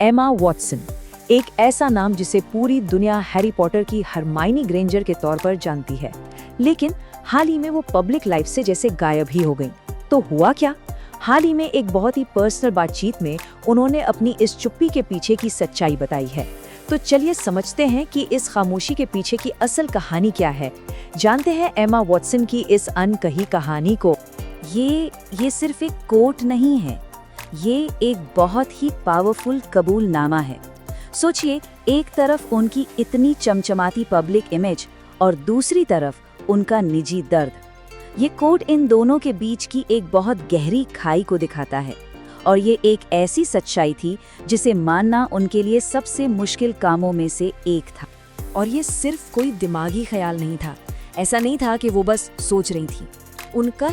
Emma Watson, एक ऐसा नाम जिसे पूरी दुनिया हैरी पॉटर की हरमाइनी ग्रेंजर के तौर पर जानती है, लेकिन हाल ही में वो पब्लिक लाइफ से जैसे गायब ही हो गई। तो हुआ क्या? हाल ही में एक बहुत ही पर्सनल बातचीत में उन्होंने अपनी इस चुप्पी के पीछे की सच्चाई बताई है। तो चलिए समझते हैं कि इस खामोशी के पीछे की असल कहानी क्या है। जानते हैं एमा वॉटसन की इस अनकही कहानी को। ये सिर्फ एक कोट नहीं है, ये एक बहुत ही पावरफुल कबूलनामा है। सोचिए, एक तरफ उनकी इतनी चमचमाती पब्लिक इमेज और दूसरी तरफ उनका निजी दर्द। ये कोट इन दोनों के बीच की एक बहुत गहरी खाई को दिखाता है, और ये एक ऐसी सच्चाई थी जिसे मानना उनके लिए सबसे मुश्किल कामों में से एक था। और ये सिर्फ कोई दिमागी ख्याल नहीं था। ऐसा नहीं था कि वो बस सोच रही थी। उनका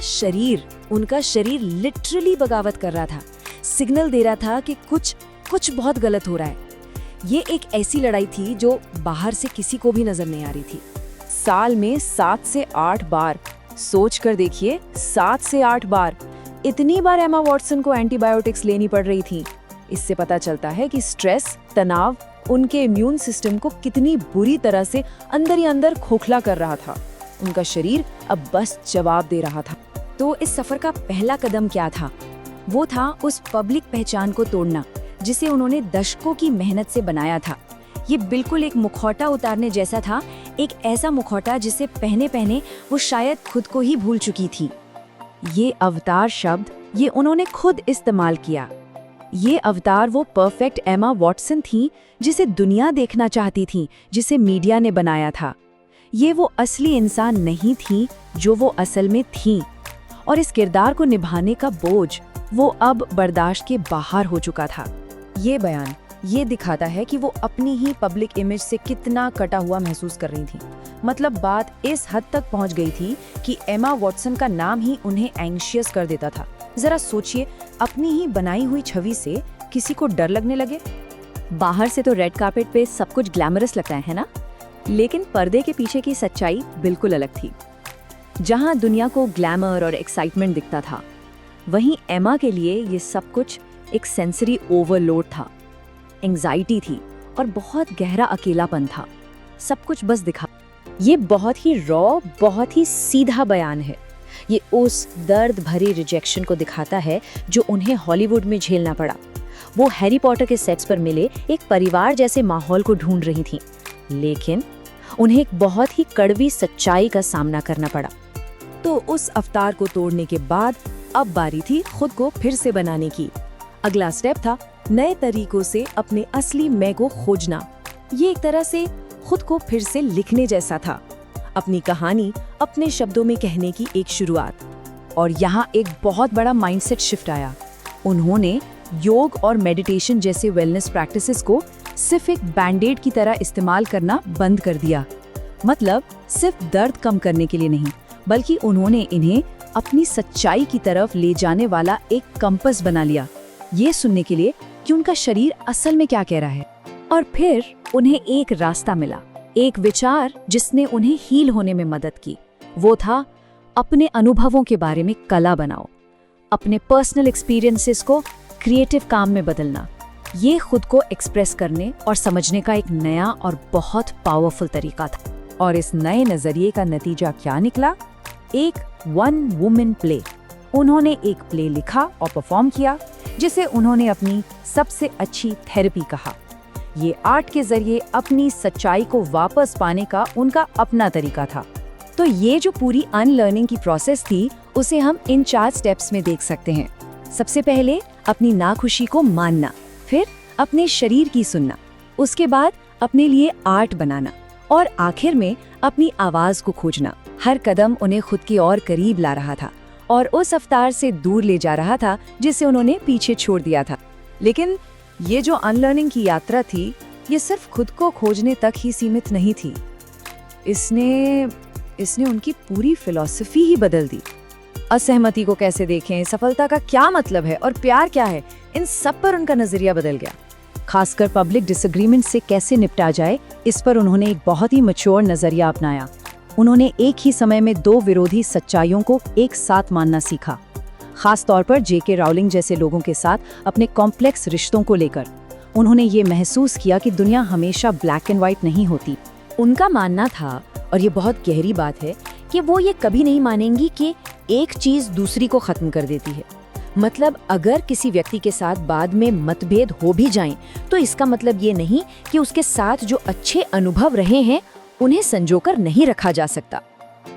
शरीर लिटरली बगावत कर रहा था, सिग्नल दे रहा था कि कुछ बहुत गलत हो रहा है। ये एक ऐसी लड़ाई थी जो बाहर से किसी को भी नजर नहीं आ रही थी। साल में 7 से 8 बार, सोच कर देखिए, 7 से 8 बार, इतनी बार एमा वॉटसन को एंटीबायोटिक्स लेनी पड़ रही थी। इससे पता चलता है कि स्ट्रेस, तनाव उनके इम्यून सिस्टम को कितनी बुरी तरह से अंदर ही अंदर खोखला कर रहा था। उनका शरीर अब बस जवाब दे रहा था। तो इस सफर का पहला कदम क्या था? वो था उस पब्लिक पहचान को तोड़ना जिसे उन्होंने दशकों की मेहनत से बनाया था। ये बिल्कुल एक मुखौटा उतारने जैसा था, एक ऐसा मुखौटा जिसे पहने पहने वो शायद खुद को ही भूल चुकी थी। ये अवतार शब्द ये उन्होंने खुद इस्तेमाल किया। ये अवतार वो परफेक्ट एमा वॉटसन थी जिसे दुनिया देखना चाहती थी, जिसे मीडिया ने बनाया था। ये वो असली इंसान नहीं थी जो वो असल में थी, और इस किरदार को निभाने का बोझ वो अब बर्दाश्त के बाहर हो चुका था। ये बयान ये दिखाता है कि वो अपनी ही पब्लिक इमेज से कितना कटा हुआ महसूस कर रही थी। मतलब बात इस हद तक पहुंच गई थी कि एमा वॉटसन का नाम ही उन्हें एंग्शियस कर देता था। जरा सोचिए, अपनी ही बनाई हुई छवि से किसी को डर लगने लगे। बाहर से तो रेड कार्पेट पे सब कुछ ग्लैमरस लगता है ना? लेकिन पर्दे के पीछे की सच्चाई बिल्कुल अलग थी। जहां दुनिया को ग्लैमर और एक्साइटमेंट दिखता था, वहीं एमा के लिए ये सब कुछ एक सेंसरी ओवरलोड था, एंजाइटी थी और बहुत गहरा अकेलापन था। सब कुछ बस दिखा। ये बहुत ही रॉ, बहुत ही सीधा बयान है। ये उस दर्द भरी रिजेक्शन को दिखाता है जो उन्हें हॉलीवुड में झेलना पड़ा। वो हैरी पॉटर के सेट्स पर मिले एक परिवार जैसे माहौल को ढूंढ रही थीं, लेकिन उन्हें एक बहुत ही कड़वी सच्चाई का सामना करना पड़ा। तो उस अवतार को तोड़ने के बाद अब बारी थी खुद को फिर से बनाने की। अगला स्टेप था नए तरीकों से अपने असली मैं को खोजना। ये एक तरह से खुद को फिर से लिखने जैसा था, अपनी कहानी अपने शब्दों में कहने की एक शुरुआत। और यहाँ एक बहुत बड़ा माइंडसेट शिफ्ट आया। उन्होंने योग और मेडिटेशन जैसे वेलनेस प्रैक्टिसेस को सिर्फ एक बैंडेड की तरह इस्तेमाल करना बंद कर दिया। मतलब सिर्फ दर्द कम करने के लिए नहीं, बल्कि उन्होंने इन्हें अपनी सच्चाई की तरफ ले जाने वाला एक कंपस बना लिया, ये सुनने के लिए कि उनका शरीर असल में क्या कह रहा है। और फिर उन्हें एक रास्ता मिला, एक विचार जिसने उन्हें हील होने में मदद की। वो था अपने अनुभवों के बारे में कला बनाओ, अपने पर्सनल एक्सपीरियंसेस को क्रिएटिव काम में बदलना। ये खुद को एक्सप्रेस करने और समझने का एक नया और बहुत पावरफुल तरीका था। और इस नए नजरिए का नतीजा क्या निकला? एक वन वुमेन प्ले। उन्होंने एक प्ले लिखा और परफॉर्म किया जिसे उन्होंने अपनी सबसे अच्छी थेरेपी कहा। ये आर्ट के जरिए अपनी सच्चाई को वापस पाने का उनका अपना तरीका था। तो ये जो पूरी अनलर्निंग की प्रोसेस थी, उसे हम इन 4 स्टेप्स में देख सकते हैं। सबसे पहले अपनी नाखुशी को मानना, फिर अपने शरीर की सुनना, उसके बाद अपने लिए आर्ट बनाना, और आखिर में अपनी आवाज को खोजना। हर कदम उन्हें खुद की और करीब ला रहा था और उस अवतार से दूर ले जा रहा था जिसे उन्होंने पीछे छोड़ दिया था। लेकिन ये जो अनलर्निंग की यात्रा थी, ये सिर्फ खुद को खोजने तक ही सीमित नहीं थी। इसने उनकी पूरी फिलॉसफी ही बदल दी। असहमति को कैसे देखें, सफलता का क्या मतलब है और प्यार क्या है, इन सब पर उनका नजरिया बदल गया। खासकर पब्लिक डिसएग्रीमेंट से कैसे निपटा जाए, इस पर उन्होंने एक बहुत ही मैच्योर नजरिया अपनाया। उन्होंने एक ही समय में 2 विरोधी सच्चाइयों को एक साथ मानना सीखा, खास तौर पर जेके राउलिंग जैसे लोगों के साथ अपने कॉम्प्लेक्स रिश्तों को लेकर। उन्होंने ये महसूस किया कि दुनिया हमेशा ब्लैक एंड व्हाइट नहीं होती। उनका मानना था, और ये बहुत गहरी बात है, कि वो ये कभी नहीं मानेंगी कि एक चीज़ दूसरी को ख़त्म कर देती है। मतलब अगर किसी व्यक्ति के साथ बाद में मतभेद हो भी जाएं, तो इसका मतलब ये नहीं कि उसके साथ जो अच्छे अनुभव रहे हैं उन्हें संजोकर नहीं रखा जा सकता।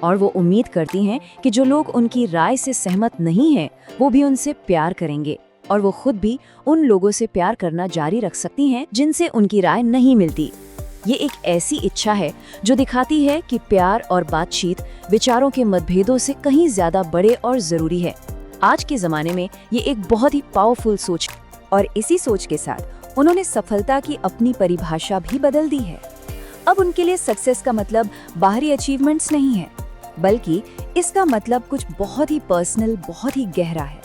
और वो उम्मीद करती हैं कि जो लोग उनकी राय से सहमत नहीं हैं, वो भी उनसे प्यार करेंगे, और वो खुद भी उन लोगों से प्यार करना जारी रख सकती हैं जिनसे उनकी राय नहीं मिलती। ये एक ऐसी इच्छा है जो दिखाती है कि प्यार और बातचीत विचारों के मतभेदों से कहीं ज्यादा बड़े और जरूरी है। आज के ज़माने में ये एक बहुत ही पावरफुल सोच, और इसी सोच के साथ उन्होंने सफलता की अपनी परिभाषा भी बदल दी है। अब उनके लिए सक्सेस का मतलब बाहरी अचीवमेंट्स नहीं है, बल्कि इसका मतलब कुछ बहुत ही पर्सनल, बहुत ही गहरा है।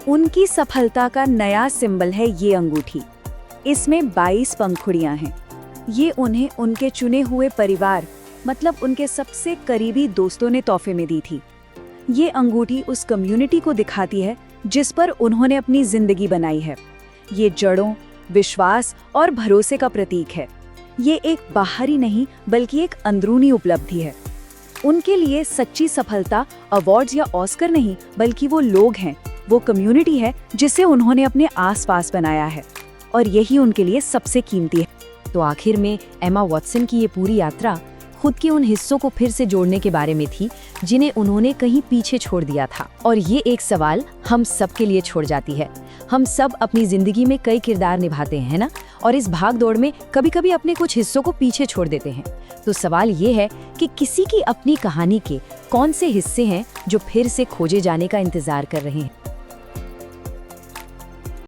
उनकी सफलता का नया सिंबल है ये अंगूठी। इसमें 22 पंखुड़ियां हैं। ये उन्हें उनके चुने हुए परिवार, मतलब उनके सबसे करीबी दोस्तों ने तोहफे में दी थी। ये अंगूठी उस कम्युनिटी को दिखाती है जिस पर उन्होंने अपनी जिंदगी बनाई है। ये जड़ों, विश्वास और भरोसे का प्रतीक है। ये एक बाहरी नहीं बल्कि एक अंदरूनी उपलब्धि है। उनके लिए सच्ची सफलता अवार्ड्स या ऑस्कर नहीं, बल्कि वो लोग हैं, वो कम्युनिटी है जिसे उन्होंने अपने आसपास बनाया है, और यही उनके लिए सबसे कीमती है। तो आखिर में एमा वॉटसन की ये पूरी यात्रा खुद के उन हिस्सों को फिर से जोड़ने के बारे में थी जिन्हें उन्होंने कहीं पीछे छोड़ दिया था। और ये एक सवाल हम सब के लिए छोड़ जाती है। हम सब अपनी जिंदगी में कई किरदार निभाते हैं ना, और इस भाग दौड़ में कभी कभी अपने कुछ हिस्सों को पीछे छोड़ देते हैं। तो सवाल ये है कि किसी की अपनी कहानी के कौन से हिस्से हैं जो फिर से खोजे जाने का इंतजार कर रहे हैं।